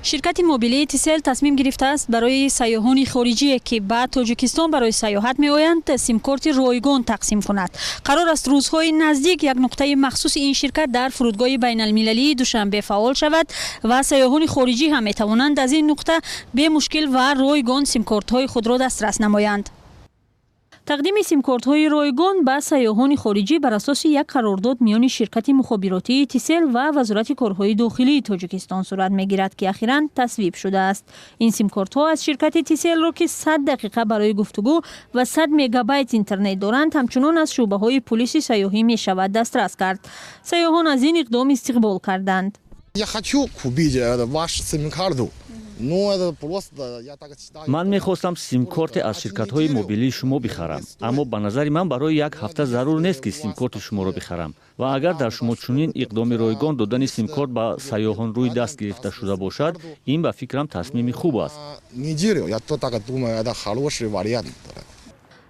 شرکت موبیلی تیسل تصمیم گرفته است برای سیاحان خارجی که به تاجیکستان برای سیاحت می‌آیند سیم کارت رایگان تقسیم کند. قرار است روزهای نزدیک یک نقطه مخصوص این شرکت در فرودگاه بین المللی دوشنبه فعال شود و سیاحان خارجی هم می‌توانند از این نقطه به مشکل و رایگان سیم کارت های خود را دسترس نمایند. تقدیم سیم کارت های رایگان به سیاحان خارجی بر اساس یک قرارداد میان شرکت مخابراتی تیسل و وزارت کارهای داخلی تاجیکستان صورت میگیرد که اخیراً تصویب شده است. این سیم کارت ها از شرکت تیسل را که 100 دقیقه برای گفتگو و 100 مگابایت اینترنت دارند همچنان از شعبه های پلیس سیاحی می شود دسترس کرد. سیاحان از این اقدام استقبال کردند. من میخواستم سیم کارت از شرکت های موبیلی شما بخرم، اما به نظر من برای یک هفته ضرور نیست که سیم کارت شما را بخرم و اگر در شما چنین اقدام رایگان دادن سیم کارت به سیاحان روی دست گرفته شده باشد، این به فکرم تصمیم خوب است.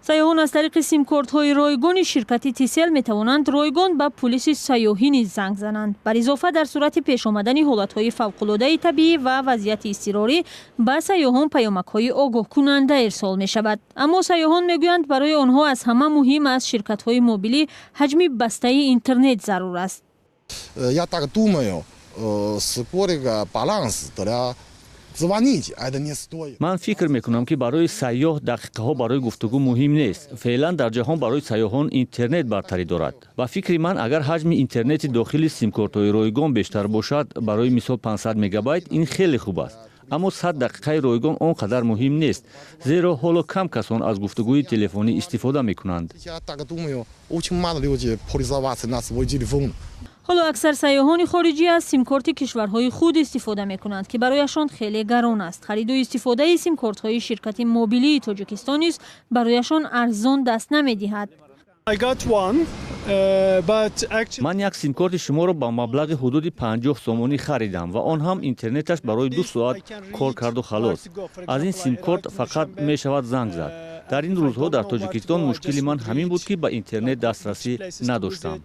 سیاحان از طریق سیم کارت های رایگان شرکت تیسل می توانند رایگان به پلیس سیاحی نیز زنگ زنند. بر اضافه در صورت پیش آمدن حالت های فوق العاده طبیعی و وضعیت اضطراری به سیاحان پیامک های آگاه کننده ارسال می شود. اما سیاحان می گویند برای آنها از همه مهم از شرکت های موبیلی حجم بسته اینترنت ضرور است. من فکر میکنم که برای سیاح دقیقه ها برای گفتگو مهم نیست. فعلا در جهان برای سیاحان اینترنت برتری دارد. با فکر من اگر حجم اینترنت داخلی سیم کارت های رایگان بیشتر باشد، برای مثال 500 مگابایت، این خیلی خوب است. اما 100 دقیقه رایگان آنقدر مهم نیست، زیرا حالا کم کسان از گفتگوی تلفنی استفاده میکنند. حالا اکثر سیاحان خارجی از سیم کارت کشورهای خود استفاده می کنند که برایشان خیلی گران است. خرید و استفاده سیم کارت های شرکت موبیلی تاجیکستان نیز برایشان ارزان دست نمی دهد. من یک سیم کارت شما را با مبلغ حدود 50 سومانی خریدم و آن هم اینترنتش برای 2 ساعت کار کرد و خلاص. از این سیم کارت فقط می شود زنگ زد. در این روزها در تاجیکستان مشکلی من همین بود که به اینترنت دسترسی نداشتم.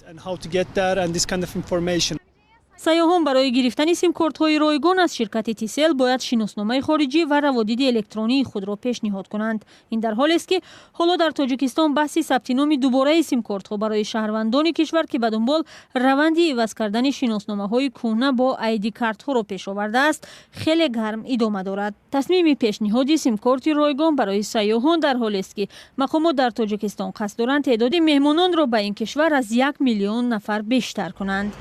سیاحان برای گرفتن سیم کارت های رایگان از شرکت تیسل باید شناسنامه خارجی و روابط الکترونی خود را پیشنهاد کنند. این در حالی است که حالا در تاجیکستان بحث ثبت نام دوباره سیم کارت ها برای شهروندان کشور که به دنبال روند عوض کردن شناسنامه های کهنه با آیدی کارت ها را پیش آورده است خیلی گرم ادامه دارد. تصمیم پیشنهاد سیم کارت رایگان برای سیاحان در حالی است که مقامات در تاجیکستان قصد دارند تعداد مهمانان را به این کشور از 1 میلیون نفر بیشتر کنند.